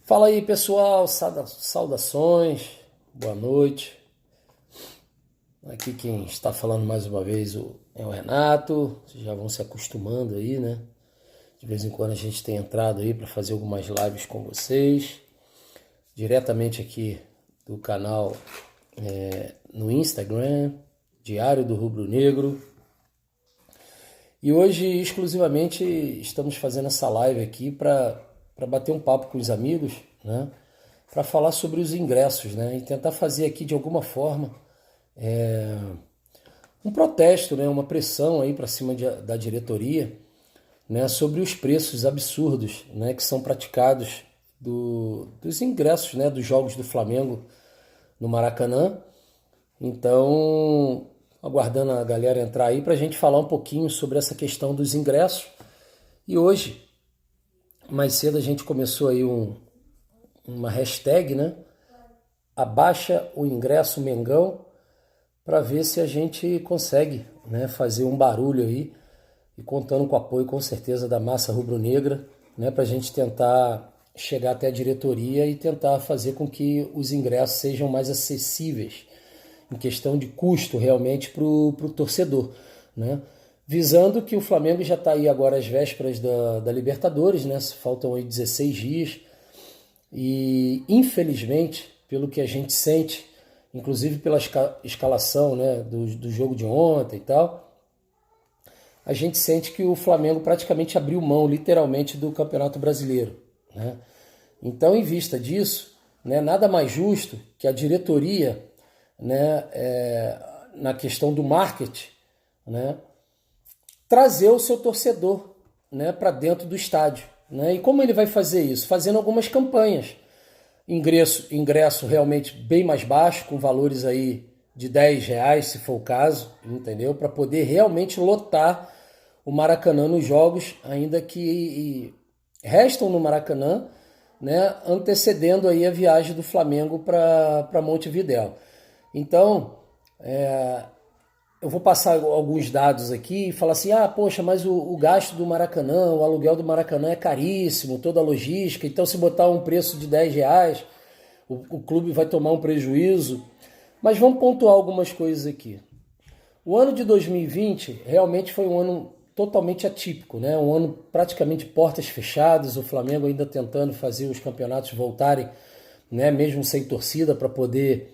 Fala aí, pessoal, saudações, boa noite. Aqui quem está falando mais uma vez é o Renato. Vocês já vão se acostumando aí, né? De vez em quando a gente tem entrado aí para fazer algumas lives com vocês, diretamente aqui do canal no Instagram, Diário do Rubro Negro. E hoje, exclusivamente, estamos fazendo essa live aqui para bater um papo com os amigos, né? Para falar sobre os ingressos, né? E tentar fazer aqui, de alguma forma, um protesto, né? Uma pressão aí para cima da diretoria, né? Sobre os preços absurdos, né? Que são praticados dos ingressos, né? Dos jogos do Flamengo no Maracanã. Então, aguardando a galera entrar aí para a gente falar um pouquinho sobre essa questão dos ingressos. E hoje, mais cedo, a gente começou aí uma hashtag, né? Abaixa o ingresso Mengão, para ver se a gente consegue, né, fazer um barulho aí, e contando com o apoio, com certeza, da massa rubro-negra, né, para a gente tentar chegar até a diretoria e tentar fazer com que os ingressos sejam mais acessíveis, em questão de custo realmente para o torcedor, né? Visando que o Flamengo já está aí agora às vésperas da Libertadores, né? Faltam aí 16 dias e, infelizmente, pelo que a gente sente, inclusive pela escalação, né, do jogo de ontem e tal, a gente sente que o Flamengo praticamente abriu mão, literalmente, do Campeonato Brasileiro, né? Então, em vista disso, né, nada mais justo que a diretoria, né, na questão do marketing, né, trazer o seu torcedor, né, para dentro do estádio, né? E como ele vai fazer isso? Fazendo algumas campanhas. Ingresso realmente bem mais baixo, com valores aí de R$ 10, se for o caso, entendeu? Para poder realmente lotar o Maracanã nos jogos, ainda que restam no Maracanã, né, antecedendo aí a viagem do Flamengo para Montevidéu. Então, eu vou passar alguns dados aqui e falar assim, poxa, mas o gasto do Maracanã, o aluguel do Maracanã é caríssimo, toda a logística, então se botar um preço de R$ 10, o clube vai tomar um prejuízo. Mas vamos pontuar algumas coisas aqui. O ano de 2020 realmente foi um ano totalmente atípico, né? Um ano praticamente portas fechadas, o Flamengo ainda tentando fazer os campeonatos voltarem, né? Mesmo sem torcida, para poder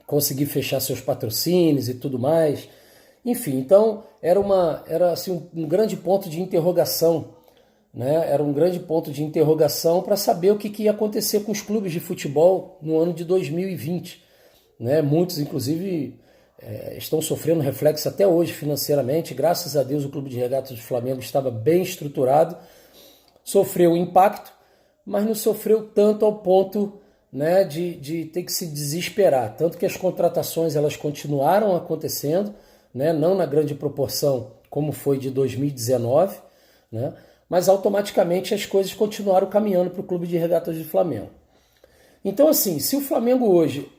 conseguir fechar seus patrocínios e tudo mais. Enfim, então era assim, um grande ponto de interrogação, né? Era um grande ponto de interrogação para saber o que ia acontecer com os clubes de futebol no ano de 2020. Né? Muitos, inclusive, estão sofrendo reflexo até hoje financeiramente. Graças a Deus, o Clube de Regatas do Flamengo estava bem estruturado, sofreu impacto, mas não sofreu tanto ao ponto, né, de ter que se desesperar. Tanto que as contratações elas continuaram acontecendo, né, não na grande proporção como foi de 2019, né, mas automaticamente as coisas continuaram caminhando para o Clube de Regatas do Flamengo. Então, assim, se o Flamengo hoje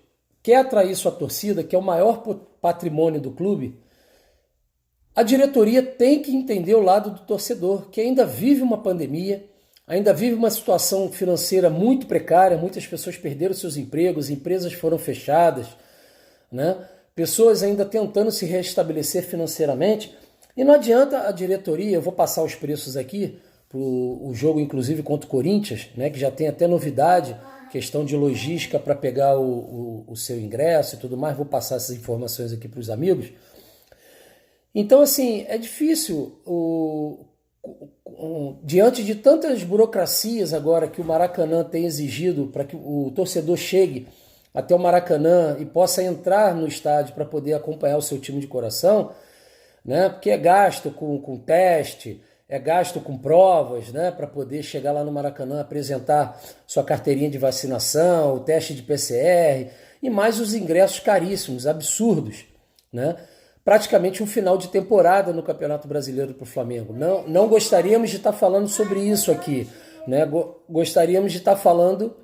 quer atrair sua torcida, que é o maior patrimônio do clube, a diretoria tem que entender o lado do torcedor, que ainda vive uma pandemia, ainda vive uma situação financeira muito precária, muitas pessoas perderam seus empregos, empresas foram fechadas, né? Pessoas ainda tentando se restabelecer financeiramente, e não adianta a diretoria, eu vou passar os preços aqui, para o jogo inclusive contra o Corinthians, né, que já tem até novidade, questão de logística para pegar o seu ingresso e tudo mais, vou passar essas informações aqui para os amigos. Então, assim, é difícil, diante de tantas burocracias agora que o Maracanã tem exigido para que o torcedor chegue até o Maracanã e possa entrar no estádio para poder acompanhar o seu time de coração, né? Porque é gasto com teste, é gasto com provas, né? Para poder chegar lá no Maracanã, apresentar sua carteirinha de vacinação, o teste de PCR e mais os ingressos caríssimos, absurdos, né? Praticamente um final de temporada no Campeonato Brasileiro para o Flamengo. Não gostaríamos de estar falando sobre isso aqui, né? Gostaríamos de estar falando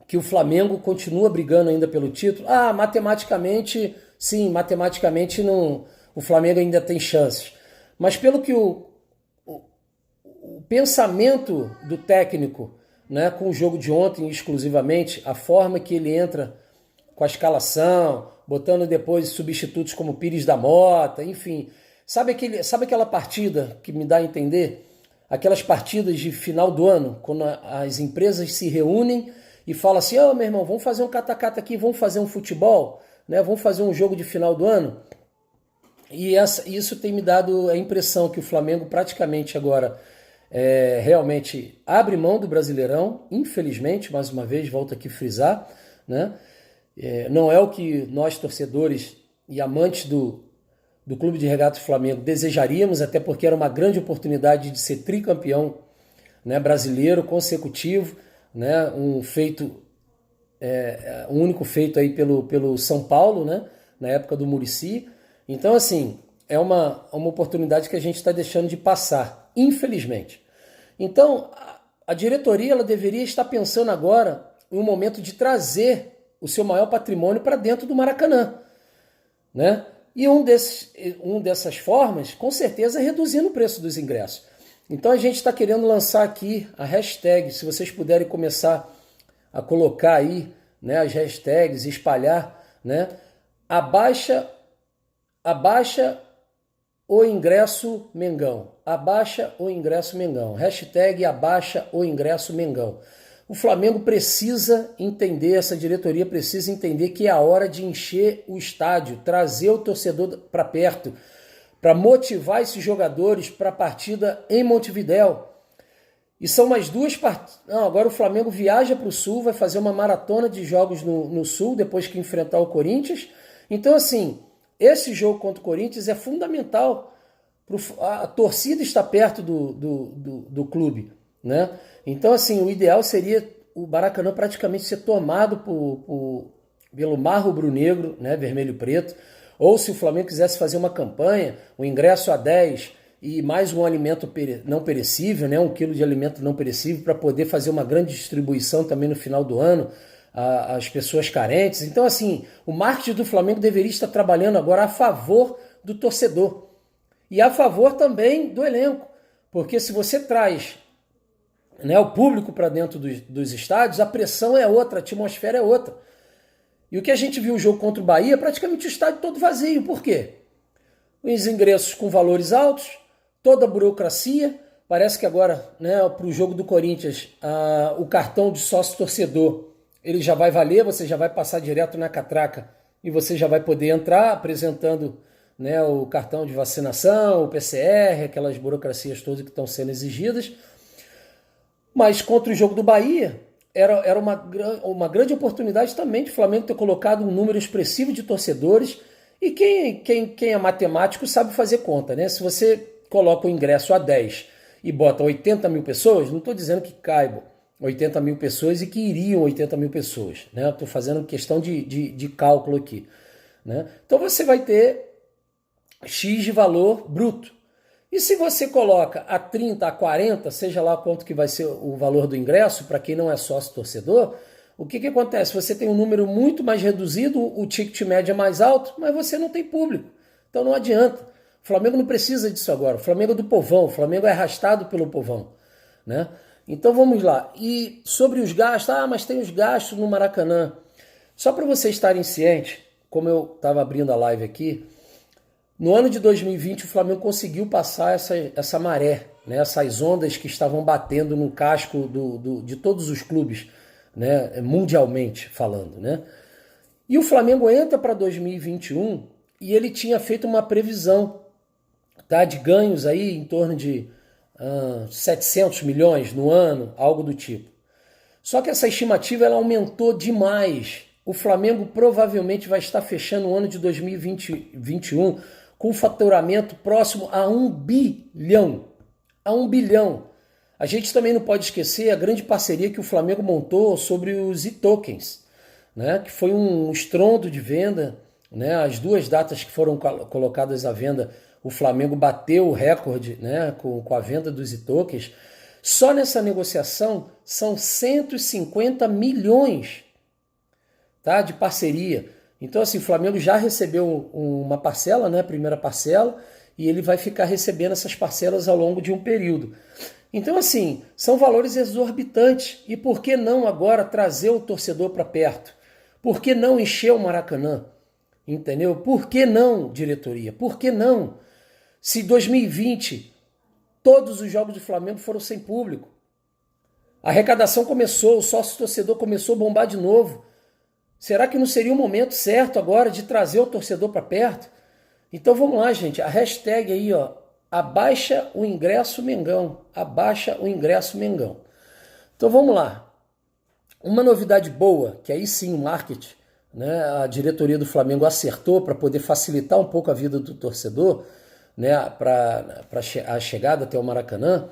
que o Flamengo continua brigando ainda pelo título. Matematicamente, sim, matematicamente não, o Flamengo ainda tem chances. Mas pelo que o pensamento do técnico, né, com o jogo de ontem exclusivamente, a forma que ele entra com a escalação, botando depois substitutos como Pires da Mota, enfim. Sabe aquela partida que me dá a entender? Aquelas partidas de final do ano, quando as empresas se reúnem e falam assim, meu irmão, vamos fazer um cata-cata aqui, vamos fazer um futebol, né? Vamos fazer um jogo de final do ano. E isso tem me dado a impressão que o Flamengo praticamente agora realmente abre mão do Brasileirão, infelizmente, mais uma vez, volto aqui a frisar, né? Não é o que nós, torcedores e amantes do Clube de Regatas Flamengo, desejaríamos, até porque era uma grande oportunidade de ser tricampeão, né, brasileiro consecutivo, né, um único feito aí pelo São Paulo, né, na época do Muricy. Então, assim, é uma oportunidade que a gente está deixando de passar, infelizmente. Então, a diretoria ela deveria estar pensando agora em um momento de trazer o seu maior patrimônio para dentro do Maracanã, né? E dessas formas, com certeza, é reduzindo o preço dos ingressos. Então a gente está querendo lançar aqui a hashtag, se vocês puderem começar a colocar aí, né, as hashtags, espalhar, né? Abaixa o ingresso Mengão. Abaixa o ingresso Mengão. Hashtag abaixa o ingresso Mengão. O Flamengo precisa entender, essa diretoria precisa entender que é a hora de encher o estádio, trazer o torcedor para perto, para motivar esses jogadores para a partida em Montevidéu. E são mais duas partidas. Agora o Flamengo viaja para o Sul, vai fazer uma maratona de jogos no Sul, depois que enfrentar o Corinthians. Então, assim, esse jogo contra o Corinthians é fundamental. A torcida está perto do clube, né? Então, assim, o ideal seria o Maracanã praticamente ser tomado pelo mar rubro-negro, né, vermelho e preto, ou se o Flamengo quisesse fazer uma campanha, o ingresso a 10 e mais um alimento não perecível, né, 1 quilo de alimento não perecível, para poder fazer uma grande distribuição também no final do ano às pessoas carentes. Então, assim, o marketing do Flamengo deveria estar trabalhando agora a favor do torcedor e a favor também do elenco, porque se você traz, né, o público para dentro dos estádios, a pressão é outra, a atmosfera é outra. E o que a gente viu o jogo contra o Bahia, praticamente o estádio todo vazio. Por quê? Os ingressos com valores altos, toda a burocracia. Parece que agora, né, para o jogo do Corinthians, o cartão de sócio-torcedor ele já vai valer, você já vai passar direto na catraca e você já vai poder entrar apresentando, né, o cartão de vacinação, o PCR, aquelas burocracias todas que estão sendo exigidas. Mas contra o jogo do Bahia, era uma grande oportunidade também de o Flamengo ter colocado um número expressivo de torcedores. E quem é matemático sabe fazer conta, né? Se você coloca o ingresso a 10 e bota 80 mil pessoas, não estou dizendo que caibam 80 mil pessoas e que iriam 80 mil pessoas, né? Estou fazendo questão de cálculo aqui, né? Então você vai ter X de valor bruto. E se você coloca a 30, a 40, seja lá quanto que vai ser o valor do ingresso, para quem não é sócio torcedor, o que acontece? Você tem um número muito mais reduzido, o ticket médio é mais alto, mas você não tem público. Então não adianta. O Flamengo não precisa disso agora. O Flamengo é do povão, o Flamengo é arrastado pelo povão, né? Então vamos lá. E sobre os gastos, mas tem os gastos no Maracanã. Só para vocês estarem cientes, como eu estava abrindo a live aqui, no ano de 2020, o Flamengo conseguiu passar essa maré, né? Essas ondas que estavam batendo no casco de todos os clubes, né? Mundialmente falando, né? E o Flamengo entra para 2021 e ele tinha feito uma previsão, tá, de ganhos aí em torno de 700 milhões no ano, algo do tipo. Só que essa estimativa ela aumentou demais. O Flamengo provavelmente vai estar fechando o ano de 2021 com faturamento próximo a 1 bilhão. A 1 bilhão. A gente também não pode esquecer a grande parceria que o Flamengo montou sobre os e-tokens, né? Que foi um estrondo de venda, né? As duas datas que foram colocadas à venda, o Flamengo bateu o recorde, né? com a venda dos e-tokens. Só nessa negociação são 150 milhões, tá? De parceria. Então, assim, o Flamengo já recebeu uma parcela, né, a primeira parcela, e ele vai ficar recebendo essas parcelas ao longo de um período. Então, assim, são valores exorbitantes. E por que não agora trazer o torcedor para perto? Por que não encher o Maracanã? Entendeu? Por que não, diretoria? Por que não? Se 2020 todos os jogos do Flamengo foram sem público. A arrecadação começou, o sócio-torcedor começou a bombar de novo. Será que não seria o momento certo agora de trazer o torcedor para perto? Então vamos lá, gente. A hashtag aí, ó, abaixa o ingresso Mengão. Abaixa o ingresso Mengão. Então vamos lá. Uma novidade boa, que aí sim o marketing, né, a diretoria do Flamengo acertou para poder facilitar um pouco a vida do torcedor, né, para a chegada até o Maracanã,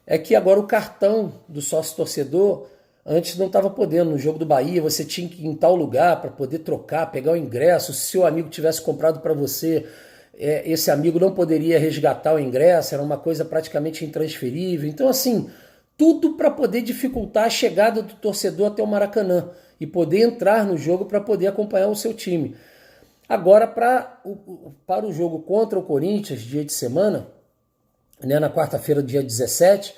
é que agora o cartão do sócio-torcedor, antes não estava podendo. No jogo do Bahia, você tinha que ir em tal lugar para poder trocar, pegar o ingresso. Se seu amigo tivesse comprado para você, esse amigo não poderia resgatar o ingresso, era uma coisa praticamente intransferível. Então, assim, tudo para poder dificultar a chegada do torcedor até o Maracanã e poder entrar no jogo para poder acompanhar o seu time. Agora, para o jogo contra o Corinthians, dia de semana, né, na quarta-feira, dia 17,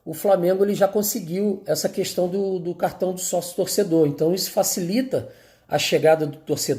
o Flamengo ele já conseguiu essa questão do cartão do sócio-torcedor. Então isso facilita a chegada do torcedor